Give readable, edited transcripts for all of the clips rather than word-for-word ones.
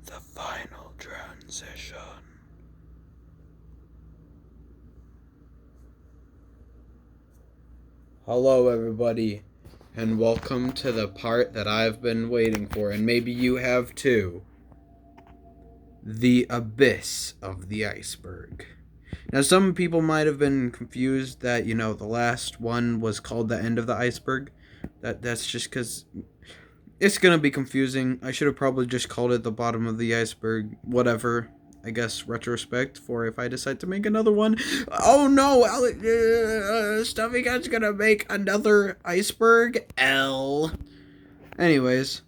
The final transition. Hello, everybody, and welcome to the part that I've been waiting for, and maybe you have too. The abyss of the iceberg. Now, some people might have been confused that, the last one was called the end of the iceberg. That's just because it's going to be confusing. I should have probably just called it the bottom of the iceberg. Whatever. I guess retrospect for if I decide to make another one. Oh no, Stuffy Guy's gonna make another iceberg. Anyways,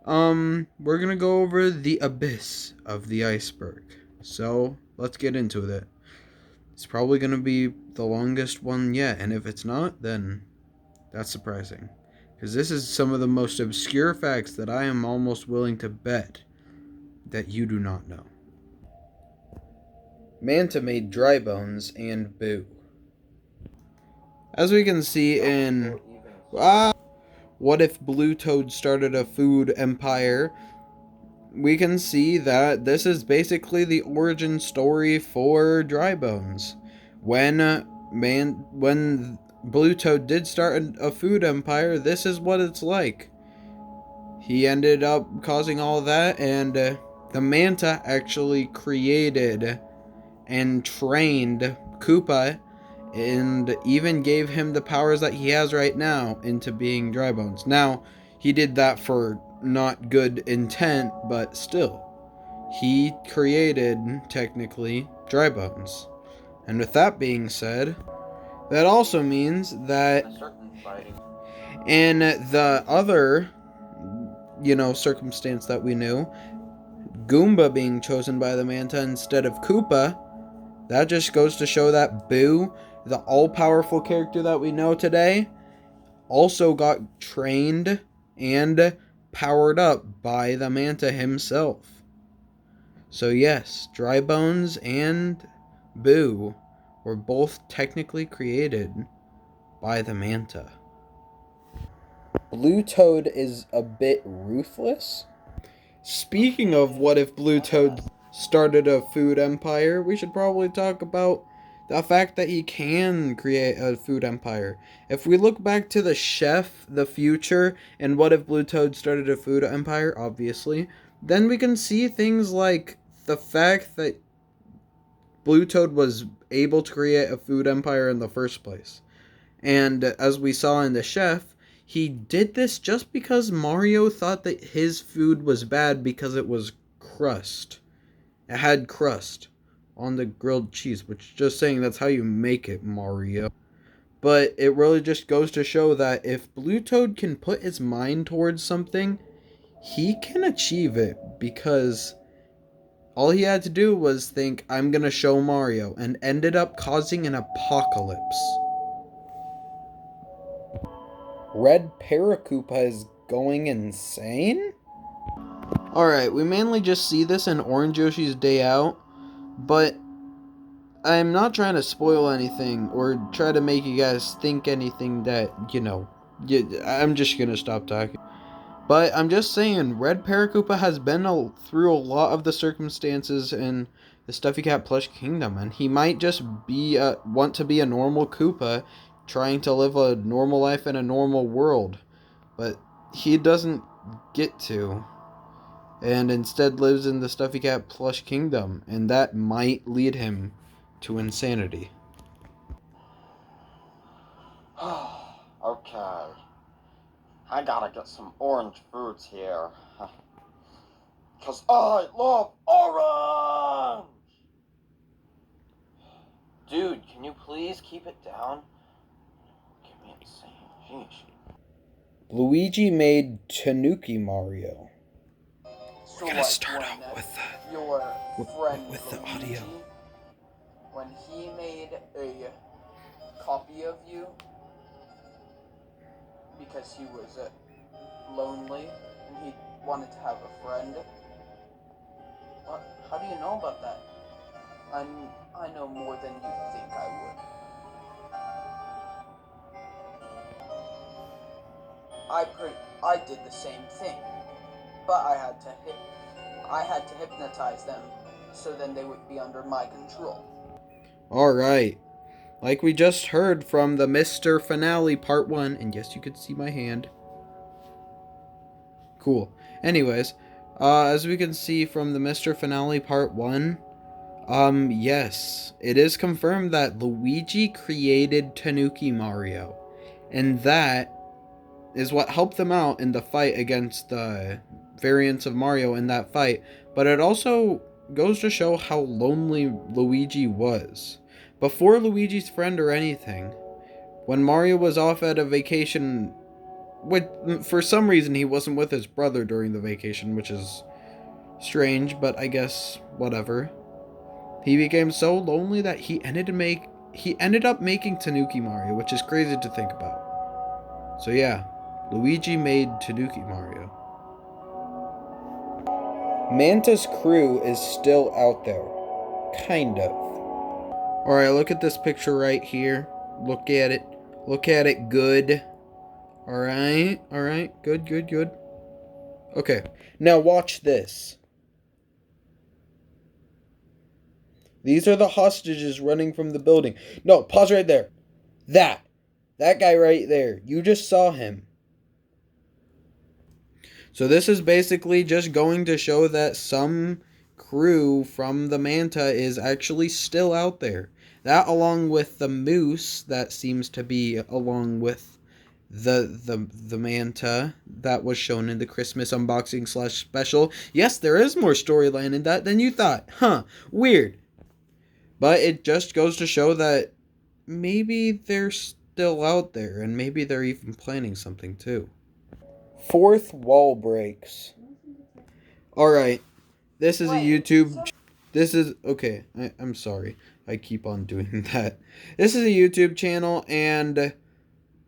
we're gonna go over the abyss of the iceberg. So let's get into it. It's probably gonna be the longest one yet, and if it's not, then that's surprising. Because this is some of the most obscure facts that I am almost willing to bet that you do not know. Manta made dry bones and Boo. As we can see in What If Blue Toad Started a Food Empire, we can see that this is basically the origin story for dry bones. When Blue Toad did start a food empire, this is what it's like. He ended up causing all that, and the Manta actually created and trained Koopa and even gave him the powers that he has right now into being dry bones. Now, he did that for not good intent, but still, he created, technically, dry bones. And with that being said, that also means that in the other, circumstance that we knew, Goomba being chosen by the Manta instead of Koopa, that just goes to show that Boo, the all-powerful character that we know today, also got trained and powered up by the Manta himself. So yes, Dry Bones and Boo were both technically created by the Manta. Blue Toad is a bit ruthless. Speaking of What If Blue Toad Started a Food Empire, we should probably talk about the fact that he can create a food empire. If we look back to the chef, the future, and What If Blue Toad Started a Food Empire, obviously, then we can see things like the fact that Blue Toad was able to create a food empire in the first place. And as we saw in the chef, he did this just because Mario thought that his food was bad because it was crust. It had crust on the grilled cheese, which just saying that's how you make it, Mario. But it really just goes to show that if Blue Toad can put his mind towards something, he can achieve it because all he had to do was think, I'm gonna show Mario, and ended up causing an apocalypse. Red Paracoopa is going insane? Alright, we mainly just see this in Orange Yoshi's Day Out, but I'm not trying to spoil anything or try to make you guys think anything that, I'm just gonna stop talking. But I'm just saying, Red Paracoopa has been through a lot of the circumstances in the Stuffy Cat Plush Kingdom, and he might just want to be a normal Koopa trying to live a normal life in a normal world. But he doesn't get to, and instead lives in the Stuffy Cat Plush Kingdom, and that might lead him to insanity. Okay. I gotta get some orange foods here. Cause I love orange! Dude, can you please keep it down? Get me insane. Sheesh. Luigi made Tanuki Mario. So We're gonna start out with your friend the Luigi, audio. when he made a copy of you because he was lonely and he wanted to have a friend. What? How do you know about that? I know more than you think I would. I did the same thing, but I had to I had to hypnotize them, so then they would be under my control. Alright. Like we just heard from the Mr. Finale Part 1, and yes, you could see my hand. Cool. Anyways, as we can see from the Mr. Finale Part 1, yes, it is confirmed that Luigi created Tanuki Mario, and that is what helped them out in the fight against the variants of Mario in that fight, but it also goes to show how lonely Luigi was. Before Luigi's friend or anything, when Mario was off at a vacation, for some reason he wasn't with his brother during the vacation, which is strange, but I guess whatever. He became so lonely that he ended up making Tanuki Mario, which is crazy to think about. So yeah, Luigi made Tanuki Mario. Manta's crew is still out there. Kind of. Alright, look at this picture right here. Look at it. Look at it good. Alright, alright. Good, good, good. Okay, now watch this. These are the hostages running from the building. No, pause right there. That guy right there. You just saw him. So this is basically just going to show that some crew from the Manta is actually still out there. That, along with the moose that seems to be along with the Manta that was shown in the Christmas unboxing / special. Yes, there is more storyline in that than you thought. Huh, weird. But it just goes to show that maybe they're still out there, and maybe they're even planning something too. Fourth wall breaks. Alright, this is a YouTube... This is... Okay, I'm sorry. I keep on doing that. This is a YouTube channel, and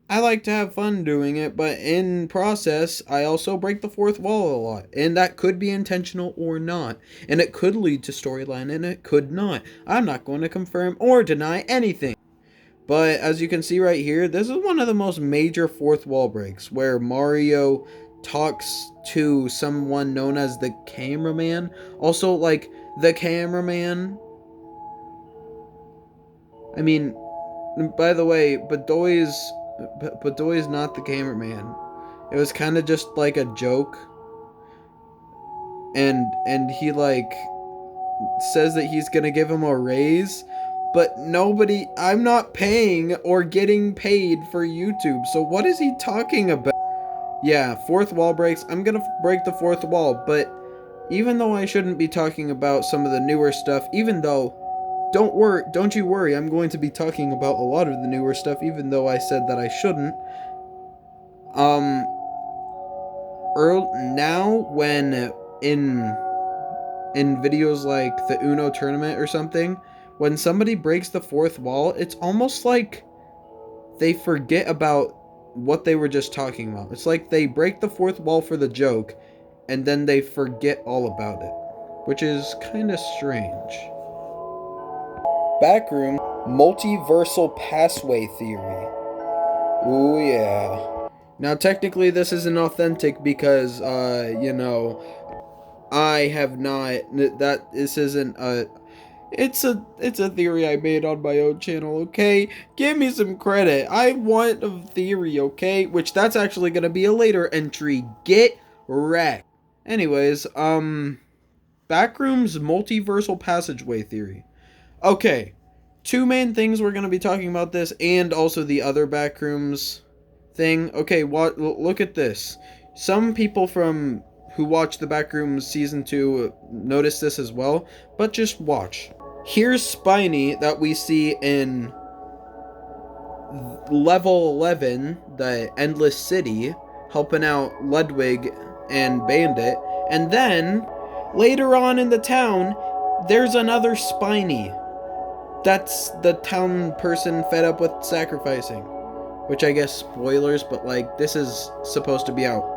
I like to have fun doing it, but in process, I also break the fourth wall a lot. And that could be intentional or not. And it could lead to storyline, and it could not. I'm not going to confirm or deny anything. But as you can see right here, this is one of the most major fourth wall breaks, where Mario talks to someone known as the cameraman. Also, like, the cameraman. I mean, by the way, Bedoy's not the cameraman. It was kind of just like a joke. And he, like, says that he's gonna give him a raise. But nobody, I'm not paying or getting paid for YouTube. So what is he talking about? Yeah, fourth wall breaks. I'm gonna break the fourth wall. But even though I shouldn't be talking about some of the newer stuff, even though, don't you worry, I'm going to be talking about a lot of the newer stuff, even though I said that I shouldn't. Now when in videos like the Uno tournament or something, when somebody breaks the fourth wall, it's almost like they forget about what they were just talking about. It's like they break the fourth wall for the joke, and then they forget all about it, which is kind of strange. Backroom multiversal passway theory. Ooh, yeah. Now, technically, this isn't authentic because, I have not, this isn't it's a theory I made on my own channel, okay? Give me some credit. I want a theory, okay? Which that's actually gonna be a later entry. Get wrecked. Anyways, Backroom's multiversal passageway theory. Okay, two main things we're gonna be talking about this, and also the other Backrooms thing. Okay, look at this. Some people who watch the Backrooms Season 2 notice this as well, but just watch. Here's Spiny that we see in level 11, the Endless City, helping out Ludwig and Bandit, and then later on in the town, there's another Spiny. That's the town person fed up with sacrificing. Which I guess spoilers, but like, this is supposed to be about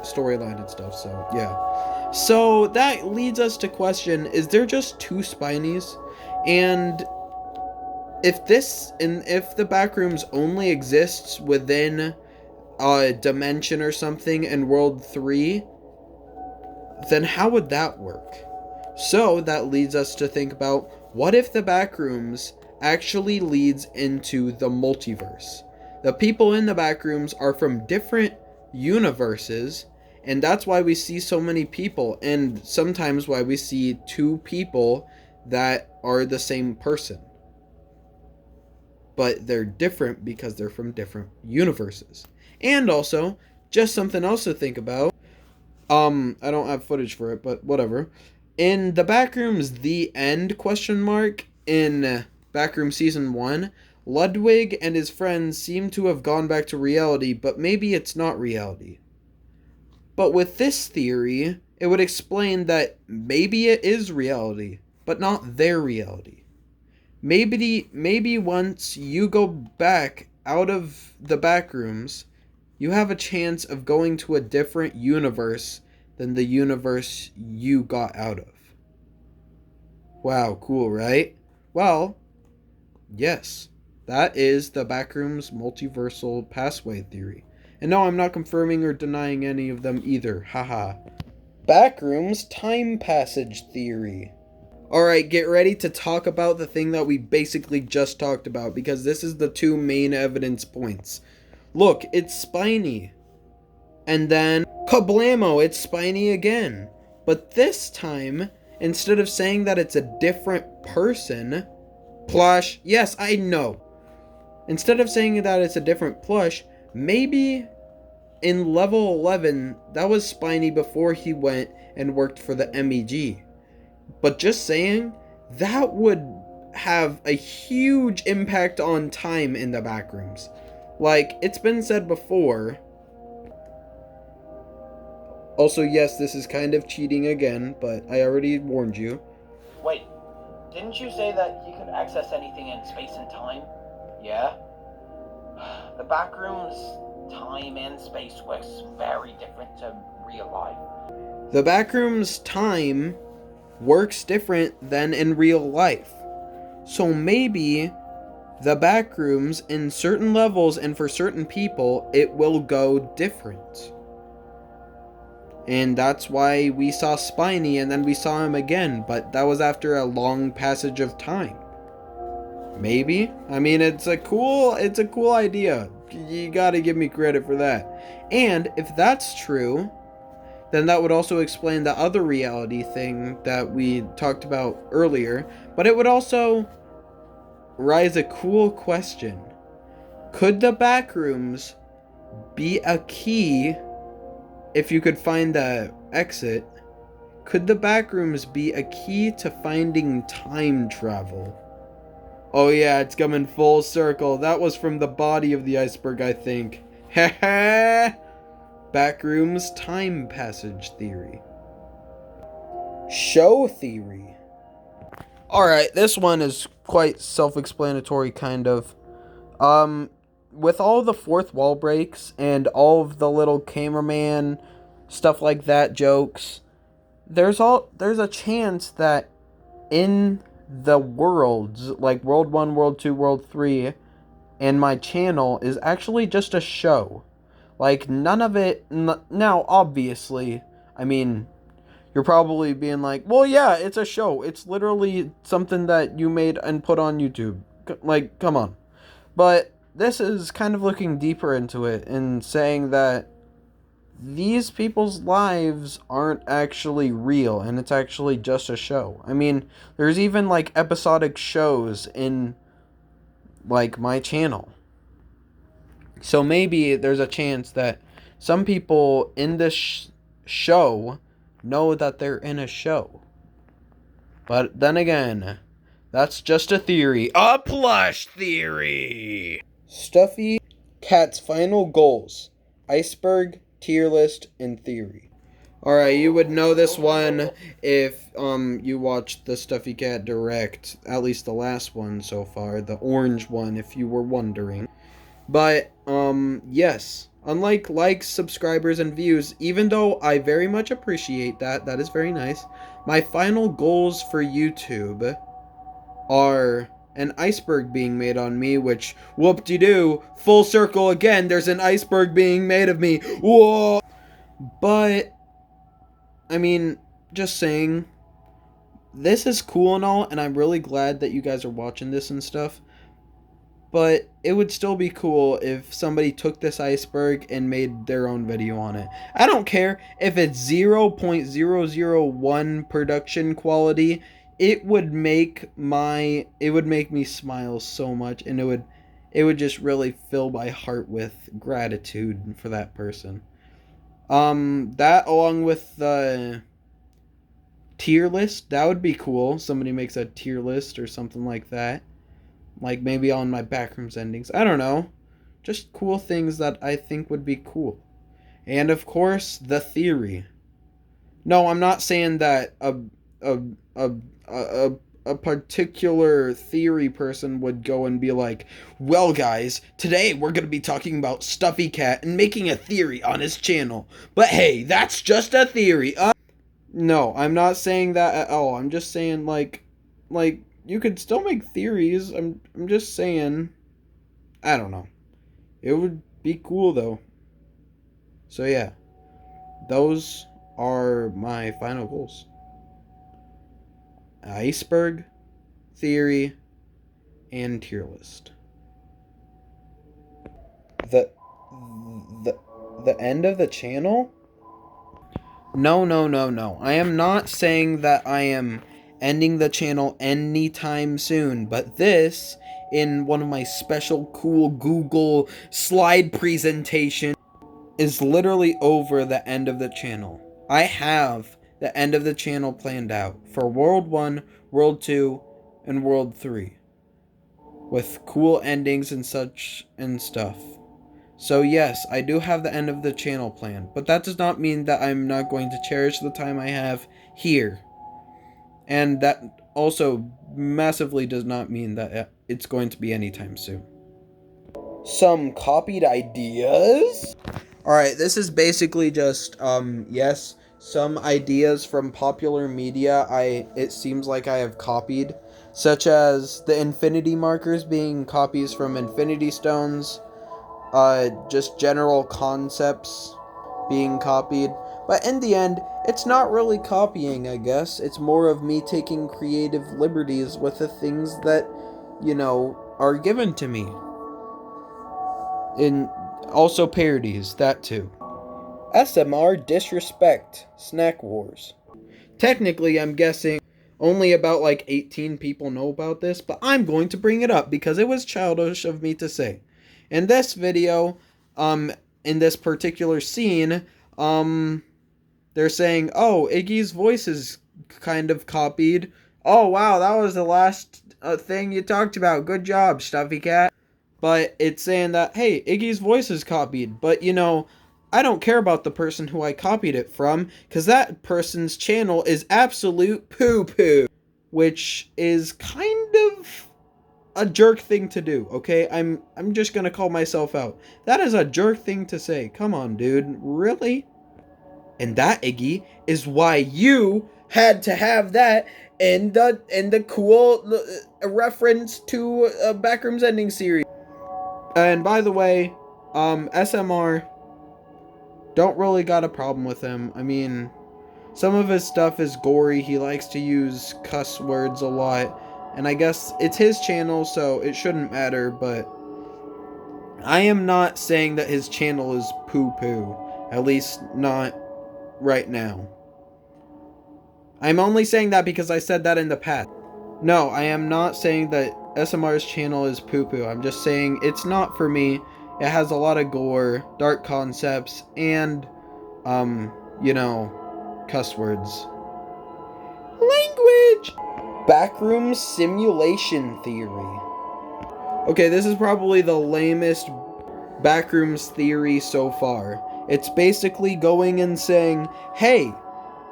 storyline and stuff, so yeah. So that leads us to question, is there just two Spinies? And if the Backrooms only exists within a dimension or something in World 3, then how would that work? So that leads us to think about, what if the backrooms actually leads into the multiverse? The people in the backrooms are from different universes, and that's why we see so many people, and sometimes why we see two people that are the same person. But they're different because they're from different universes. And also, just something else to think about. I don't have footage for it, but whatever. In the Backrooms The End question mark in Backroom Season 1, Ludwig and his friends seem to have gone back to reality, but maybe it's not reality. But with this theory, it would explain that maybe it is reality, but not their reality. Maybe once you go back out of the backrooms, you have a chance of going to a different universe than the universe you got out of. Wow, cool, right? Well, yes, that is the backrooms multiversal passway theory. And no, I'm not confirming or denying any of them either. Haha. Backrooms time passage theory. Alright, get ready to talk about the thing that we basically just talked about, because this is the two main evidence points. Look, it's spiny. And then, kablamo, it's spiny again. But this time, instead of saying that it's a different person, plush, yes, I know. Instead of saying that it's a different plush, maybe in level 11, that was spiny before he went and worked for the MEG. But just saying, that would have a huge impact on time in the backrooms. Like, it's been said before. Also, yes, this is kind of cheating again, but I already warned you. Wait, didn't you say that you could access anything in space and time? Yeah? The backrooms, time and space works very different to real life. The backrooms time works different than in real life. So maybe the backrooms in certain levels and for certain people, it will go different. And that's why we saw Spiny and then we saw him again, but that was after a long passage of time. Maybe? I mean, it's a cool idea. You gotta give me credit for that. And if that's true, then that would also explain the other reality thing that we talked about earlier, but it would also raise a cool question. Could the backrooms be a key if you could find the exit? Could the backrooms be a key to finding time travel? Oh yeah, it's coming full circle. That was from the body of the iceberg, I think. Haha! Backrooms time passage theory. Show theory. Alright, this one is quite self-explanatory, kind of. With all the fourth wall breaks and all of the little cameraman stuff like that jokes, there's a chance that in the worlds, like World 1, World 2, World 3, and my channel is actually just a show. Like, none of it... Now, obviously, I mean, you're probably being like, well, yeah, it's a show. It's literally something that you made and put on YouTube. Like, come on. But this is kind of looking deeper into it and saying that these people's lives aren't actually real, and it's actually just a show. I mean, there's even, like, episodic shows in, like, my channel. So maybe there's a chance that some people in this show know that they're in a show. But then again, that's just a theory. A plush theory! Stuffy, Cat's final goals. Iceberg, tier list, and theory. Alright, you would know this one if you watched the Stuffy Cat Direct. At least the last one so far. The orange one, if you were wondering. But, yes. Unlike likes, subscribers, and views, even though I very much appreciate that, that is very nice, my final goals for YouTube are an iceberg being made on me, which, whoop-de-doo, full circle again, there's an iceberg being made of me. Whoa! But I mean, just saying, this is cool and all, and I'm really glad that you guys are watching this and stuff. But it would still be cool if somebody took this iceberg and made their own video on it. I don't care if it's 0.001 production quality. It would make me smile so much, and it would just really fill my heart with gratitude for that person. That along with the tier list, that would be cool. Somebody makes a tier list or something like that. Like maybe on my backrooms endings. I don't know. Just cool things that I think would be cool. And of course, the theory. No, I'm not saying that a a a, a particular theory person would go and be like, "Well, guys, today we're going to be talking about Stuffy Cat and making a theory on his channel." But hey, that's just a theory. No, I'm not saying that at all. I'm just saying like you could still make theories. I'm just saying, I don't know. It would be cool though. So yeah, those are my final goals. Iceberg, theory, and tier list. The the the end of the channel? No, no, no, no. I am not saying that I am ending the channel anytime soon, but this, in one of my special cool Google slide presentation, is literally over the end of the channel. I have the end of the channel planned out for World 1, World 2, and World 3, with cool endings and such and stuff. So yes, I do have the end of the channel planned, but that does not mean that I'm not going to cherish the time I have here. And that also massively does not mean that it's going to be anytime soon. Some copied ideas? Alright, this is basically just, yes, some ideas from popular media it seems like I have copied, such as the infinity markers being copies from infinity stones, just general concepts being copied. But in the end, it's not really copying, I guess. It's more of me taking creative liberties with the things that, are given to me. And also parodies, that too. SMR Disrespect Snack Wars. Technically, I'm guessing only about like 18 people know about this, but I'm going to bring it up because it was childish of me to say. In this video, in this particular scene, they're saying, "Oh, Iggy's voice is kind of copied." Oh, wow, that was the last thing you talked about. Good job, Stuffy Cat. But it's saying that, hey, Iggy's voice is copied, but I don't care about the person who I copied it from, because that person's channel is absolute poo-poo. Which is kind of a jerk thing to do, okay? I'm just gonna call myself out. That is a jerk thing to say. Come on, dude. Really? And that, Iggy, is why you had to have that in the cool reference to a Backrooms Ending series. And by the way, SMR, don't really got a problem with him. I mean, some of his stuff is gory. He likes to use cuss words a lot. And I guess it's his channel, so it shouldn't matter, but I am not saying that his channel is poo-poo. At least not right now. I'm only saying that because I said that in the past. No, I am not saying that SMR's channel is poo-poo. I'm just saying it's not for me. It has a lot of gore, dark concepts, and, cuss words. Language! Backroom simulation theory. Okay, this is probably the lamest backrooms theory so far. It's basically going and saying, hey,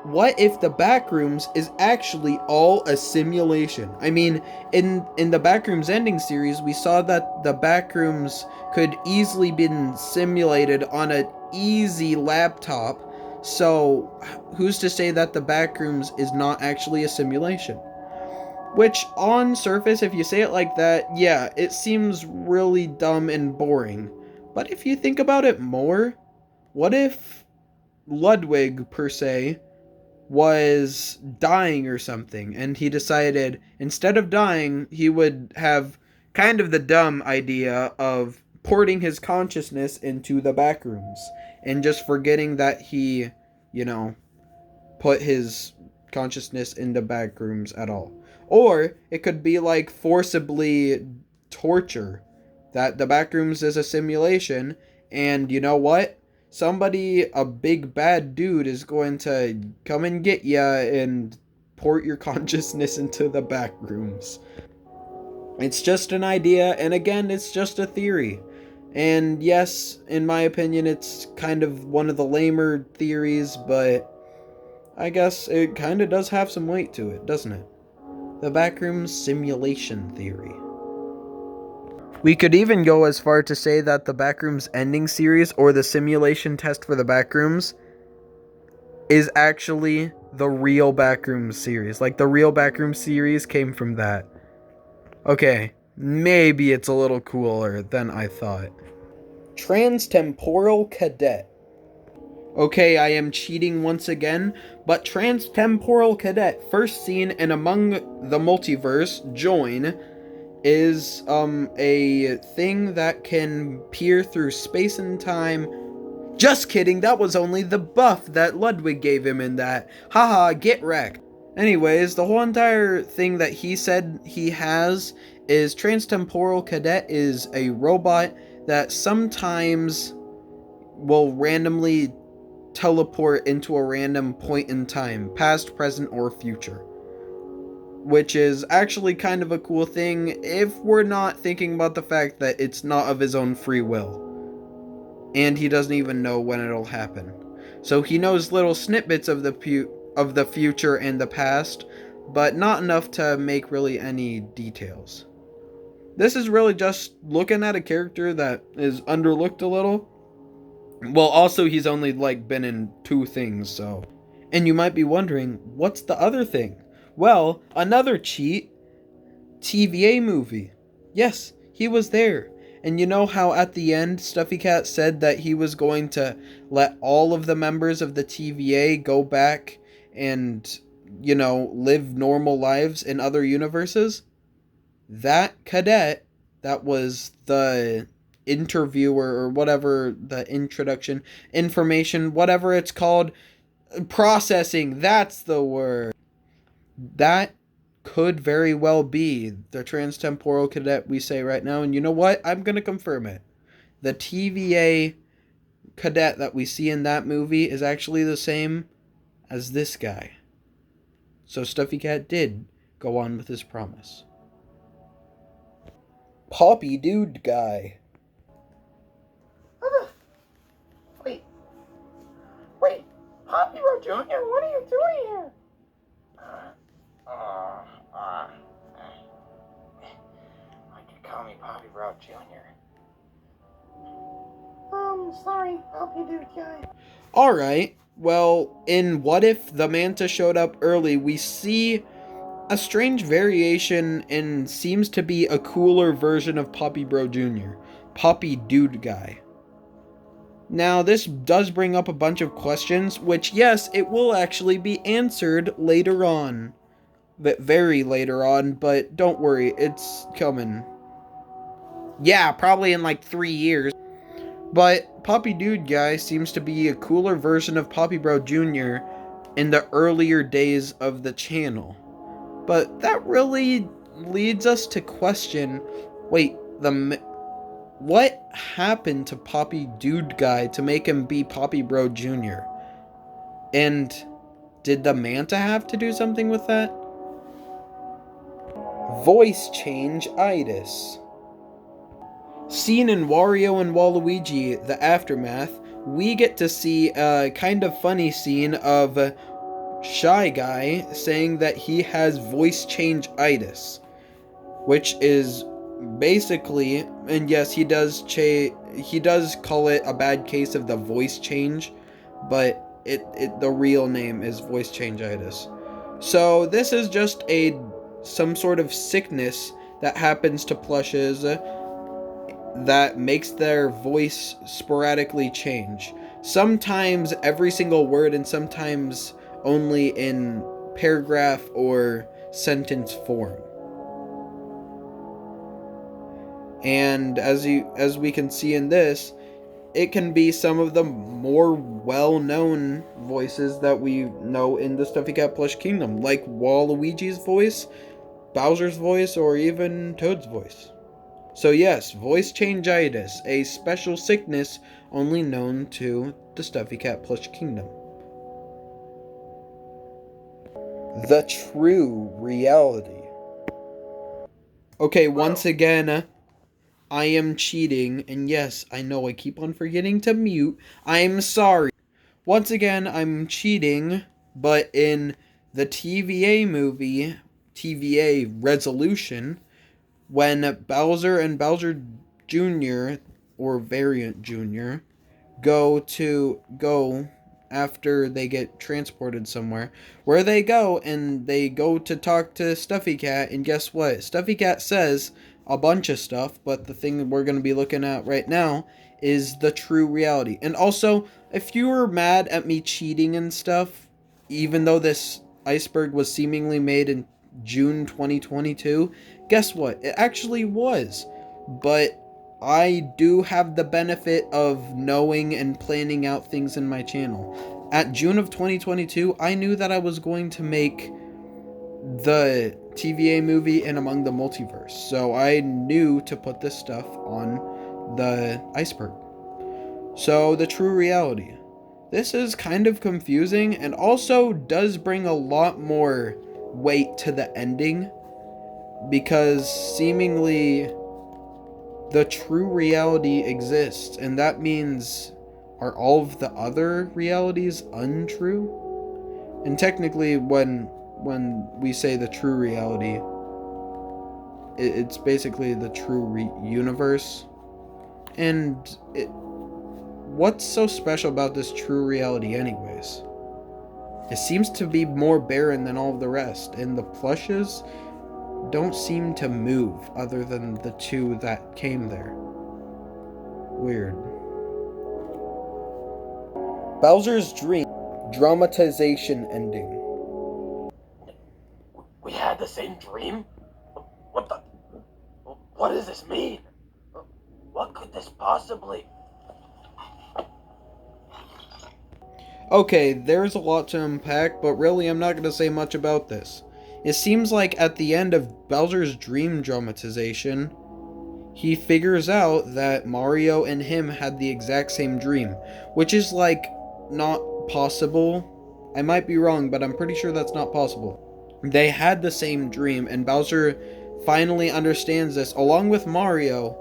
what if the backrooms is actually all a simulation? I mean, in the Backrooms Ending series, we saw that the backrooms could easily been simulated on an easy laptop. So, who's to say that the backrooms is not actually a simulation? Which, on surface, if you say it like that, yeah, it seems really dumb and boring. But if you think about it more, what if Ludwig, per se, was dying or something, and he decided instead of dying, he would have kind of the dumb idea of porting his consciousness into the back rooms and just forgetting that he, you know, put his consciousness into back rooms at all. Or it could be like forcibly torture, that the back rooms is a simulation, and you know what? Somebody, a big bad dude, is going to come and get ya and port your consciousness into the back rooms. It's just an idea, and again, it's just a theory. And yes, in my opinion, it's kind of one of the lamer theories, but I guess it kind of does have some weight to it, doesn't it? The backrooms simulation theory. We could even go as far to say that the backrooms ending series, or the simulation test for the backrooms, is actually the real backrooms series. Like, the real backrooms series came from that. Okay, maybe it's a little cooler than I thought. Transtemporal Cadet. Okay, I am cheating once again, but Transtemporal Cadet, first seen in Among the Multiverse, Join, is a thing that can peer through space and time. Just kidding, that was only the buff that Ludwig gave him in that. Haha, get wrecked. Anyways, the whole entire thing that he said he has is Transtemporal Cadet is a robot that sometimes will randomly teleport into a random point in time, past, present, or future. Which is actually kind of a cool thing if we're not thinking about the fact that it's not of his own free will. And he doesn't even know when it'll happen. So he knows little snippets of the future and the past, but not enough to make really any details. This is really just looking at a character that is underlooked a little. Well, also he's only like been in 2 things, so. And you might be wondering, what's the other thing? Well, another cheat, TVA movie. Yes, he was there. And you know how at the end Stuffy Cat said that he was going to let all of the members of the TVA go back and, you know, live normal lives in other universes? That cadet, that was the interviewer or whatever, the introduction, information, whatever it's called, processing, that's the word. That could very well be the transtemporal cadet we say right now, and you know what? I'm going to confirm it. The TVA cadet that we see in that movie is actually the same as this guy. So Stuffy Cat did go on with his promise. Poppy Dude Guy. Wait, Poppy Road Jr., what are you doing here? Why'd you call me Poppy Road Jr.? Sorry, Poppy Dude Guy. Alright, well, in What If the Manta Showed Up Early, we see a strange variation and seems to be a cooler version of Poppy Bro Jr., Poppy Dude Guy. Now, this does bring up a bunch of questions, which, yes, it will actually be answered later on. But very later on, but don't worry, it's coming. Yeah, probably in like 3 years. But Poppy Dude Guy seems to be a cooler version of Poppy Bro Jr. in the earlier days of the channel. But that really leads us to question, wait, what happened to Poppy Dude Guy to make him be Poppy Bro Jr.? And did the Manta have to do something with that? Voice change-itis. Seen in Wario and Waluigi, The Aftermath, we get to see a kind of funny scene of Shy Guy saying that he has voice change-itis, which is basically, and yes, he does call it a bad case of the voice change, but the real name is voice change-itis. So this is just some sort of sickness that happens to plushes that makes their voice sporadically change. Sometimes every single word and sometimes only in paragraph or sentence form. And as we can see in this, it can be some of the more well-known voices that we know in the Stuffy Cat Plush Kingdom, like Waluigi's voice, Bowser's voice, or even Toad's voice. So yes, voice changitis, a special sickness only known to the Stuffy Cat Plush Kingdom. The true reality. Okay, once again, I am cheating, and yes, I know I keep on forgetting to mute. I'm sorry. Once again, I'm cheating, but in the TVA movie, TVA Resolution, when Bowser and Bowser Jr., or Variant Jr., go after they get transported somewhere, where they go and they go to talk to Stuffy Cat, and guess what? Stuffy Cat says a bunch of stuff, but the thing we're going to be looking at right now is the true reality. And also, if you were mad at me cheating and stuff, even though this Iceberg was seemingly made in June 2022, guess what? It actually was. But I do have the benefit of knowing and planning out things in my channel. At June of 2022, I knew that I was going to make the TVA movie and Among the Multiverse. So I knew to put this stuff on the Iceberg. So the true reality. This is kind of confusing and also does bring a lot more weight to the ending, because seemingly the true reality exists, and that means, are all of the other realities untrue? And technically, when we say the true reality, it's basically the true universe. And what's so special about this true reality anyways? It seems to be more barren than all of the rest, and the plushes don't seem to move other than the two that came there. Weird. Bowser's Dream dramatization ending. We had the same dream? What the? What does this mean? What could this possibly? Okay, there's a lot to unpack, but really I'm not going to say much about this. It seems like at the end of Bowser's Dream dramatization, he figures out that Mario and him had the exact same dream, which is like not possible. I might be wrong, but I'm pretty sure that's not possible. They had the same dream, and Bowser finally understands this along with Mario,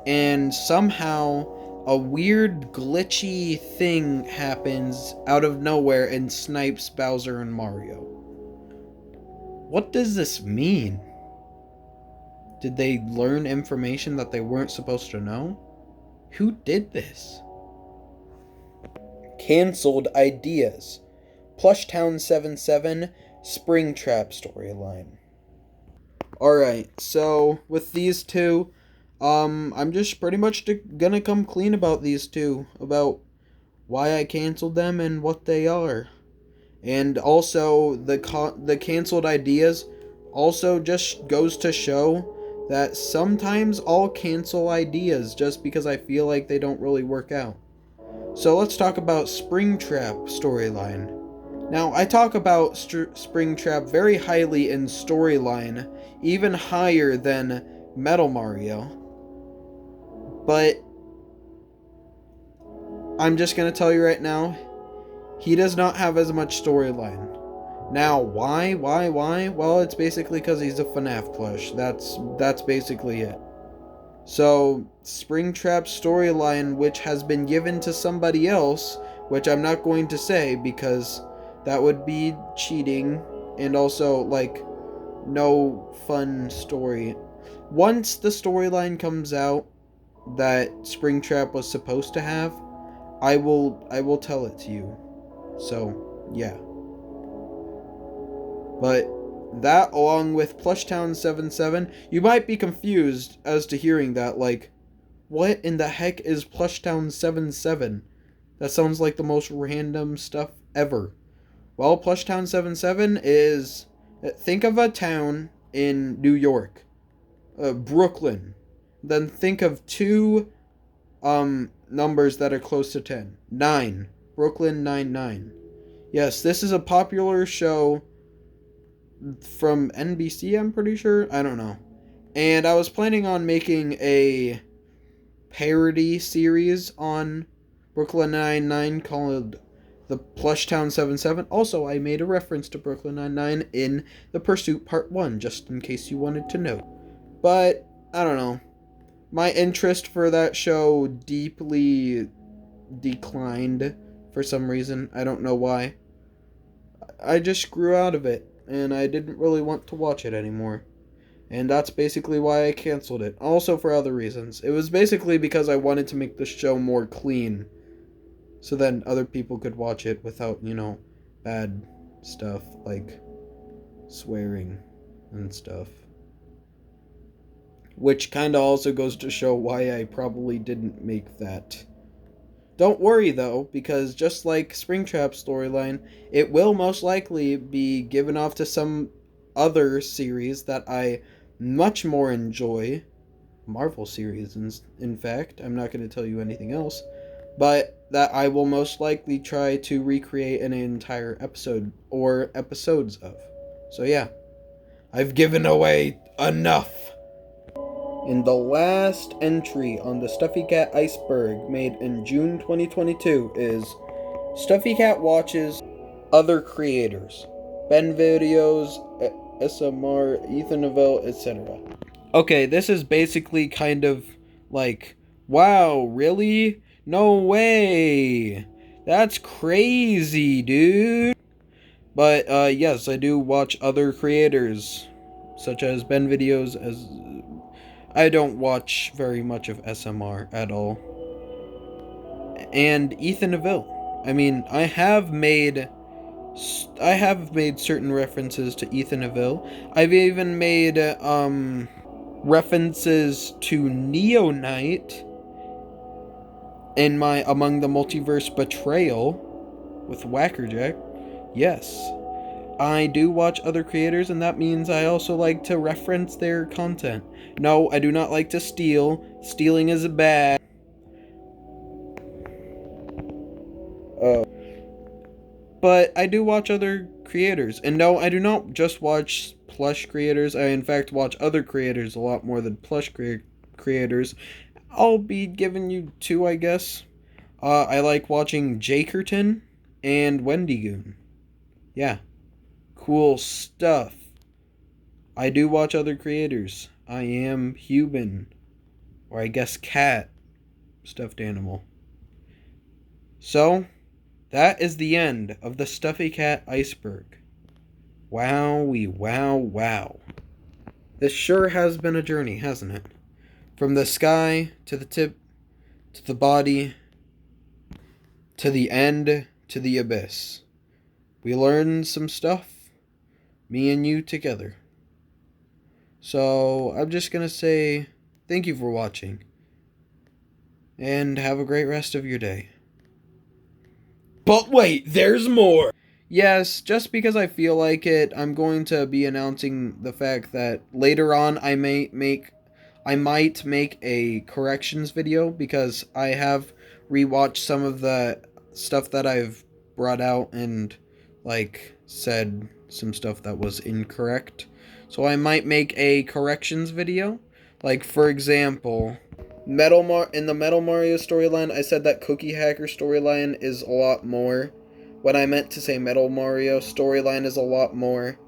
and somehow a weird glitchy thing happens out of nowhere and snipes Bowser and Mario. What does this mean? Did they learn information that they weren't supposed to know? Who did this? Cancelled ideas. Plushtown 77 Springtrap storyline. Alright, so with these two, I'm just pretty much gonna come clean about these two, about why I canceled them and what they are. And also, the canceled ideas also just goes to show that sometimes I'll cancel ideas just because I feel like they don't really work out. So let's talk about Springtrap storyline. Now, I talk about Springtrap very highly in storyline, even higher than Metal Mario. But I'm just going to tell you right now, he does not have as much storyline. Now, why? Well, it's basically because he's a FNAF plush. That's basically it. So, Springtrap's storyline, which has been given to somebody else, which I'm not going to say because that would be cheating, and also, like, no fun story. Once the storyline comes out that Springtrap was supposed to have, I will tell it to you. So, yeah. But that, along with Plushtown 77, you might be confused as to hearing that, like, what in the heck is Plushtown 77? That sounds like the most random stuff ever. Well, Plush Town 77 is, think of a town in New York, Brooklyn. Then think of two numbers that are close to 10. 9. Brooklyn Nine-Nine. Yes, this is a popular show from NBC, I'm pretty sure. I don't know. And I was planning on making a parody series on Brooklyn Nine-Nine called The Plush Town 77. Also, I made a reference to Brooklyn Nine-Nine in The Pursuit Part 1, just in case you wanted to know. But, I don't know. My interest for that show deeply declined for some reason. I don't know why. I just grew out of it, and I didn't really want to watch it anymore. And that's basically why I canceled it. Also for other reasons. It was basically because I wanted to make the show more clean. So then other people could watch it without, bad stuff like swearing and stuff. Which kind of also goes to show why I probably didn't make that. Don't worry though, because just like Springtrap's storyline, it will most likely be given off to some other series that I much more enjoy. Marvel series, in fact. I'm not going to tell you anything else. But that I will most likely try to recreate an entire episode or episodes of. So yeah, I've given away enough. In the last entry on the Stuffy Cat Iceberg made in June 2022 is Stuffy Cat watches other creators. Ben Videos, SMR, Ethan Neville, etc. Okay, this is basically kind of like, wow, really? No way! That's crazy, dude! But, yes, I do watch other creators, such as Ben Videos, as I don't watch very much of SMR at all. And Ethan Neville. I mean, I have made certain references to Ethan Neville. I've even made references to Neo Knight in my Among the Multiverse Betrayal with Wackerjack. Yes. I do watch other creators, and that means I also like to reference their content. No, I do not like to steal. Stealing is bad. But I do watch other creators. And no, I do not just watch plush creators. I, in fact, watch other creators a lot more than plush creators. I'll be giving you two, I guess. I like watching Jakerton and Wendigoon. Yeah. Cool stuff. I do watch other creators. I am human. Or I guess cat. Stuffed animal. So, that is the end of the Stuffy Cat Iceberg. Wowie, wow, wow. This sure has been a journey, hasn't it? From the sky, to the tip, to the body, to the end, to the abyss. We learned some stuff. Me and you together. So, I'm just gonna say thank you for watching. And have a great rest of your day. But wait, there's more! Yes, just because I feel like it, I'm going to be announcing the fact that later on I might make a corrections video, because I have rewatched some of the stuff that I've brought out and, said some stuff that was incorrect. So I might make a corrections video. Like, for example, in the Metal Mario storyline, I said that Cookie Hacker storyline is a lot more. When I meant to say Metal Mario storyline is a lot more.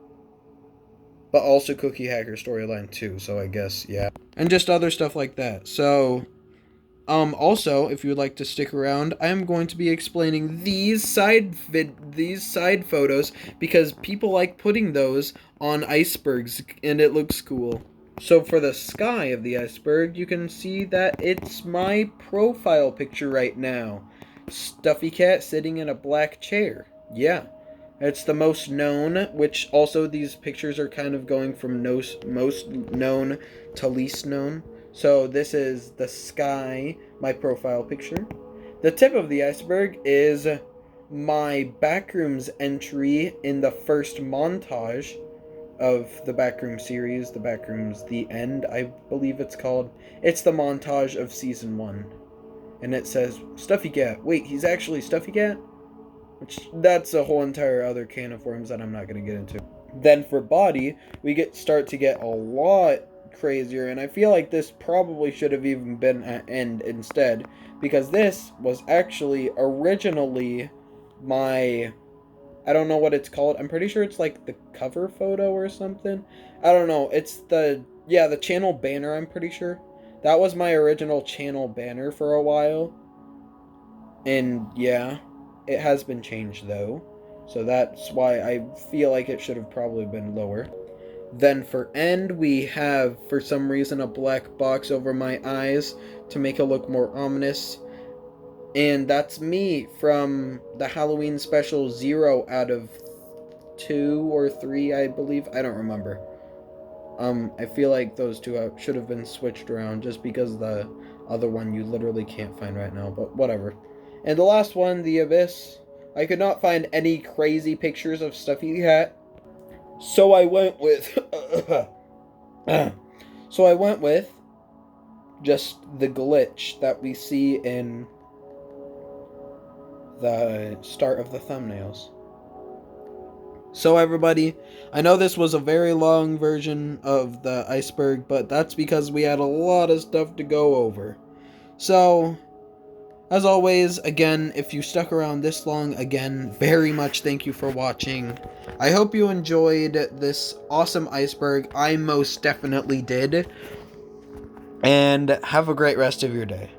But also Cookie Hacker storyline too, so I guess, yeah. And just other stuff like that. So, also, if you would like to stick around, I'm going to be explaining these side photos, because people like putting those on icebergs, and it looks cool. So for the sky of the iceberg, you can see that it's my profile picture right now. Stuffy Cat sitting in a black chair. Yeah. It's the most known, which also these pictures are kind of going from most known to least known. So this is the sky, my profile picture. The tip of the iceberg is my Backrooms entry in the first montage of the Backroom series, the Backrooms The End, I believe it's called. It's the montage of season 1. And it says, Stuffy Cat. Wait, he's actually Stuffy Cat? Which, that's a whole entire other can of worms that I'm not going to get into. Then for body, we start to get a lot crazier, and I feel like this probably should have even been an end instead, because this was actually originally my, I don't know what it's called. I'm pretty sure it's like the cover photo or something. I don't know. It's the channel banner, I'm pretty sure. That was my original channel banner for a while. And yeah, it has been changed though. So that's why I feel like it should have probably been lower. Then for end, we have, for some reason, a black box over my eyes to make it look more ominous. And that's me from the Halloween special 0 out of 2 or 3, I believe. I don't remember. I feel like those two should have been switched around just because the other one you literally can't find right now, but whatever. And the last one, the Abyss. I could not find any crazy pictures of Stuffy Cat. So I went with just the glitch that we see in the start of the thumbnails. So everybody, I know this was a very long version of the Iceberg, but that's because we had a lot of stuff to go over. So, as always, again, if you stuck around this long, again, very much thank you for watching. I hope you enjoyed this awesome Iceberg. I most definitely did. And have a great rest of your day.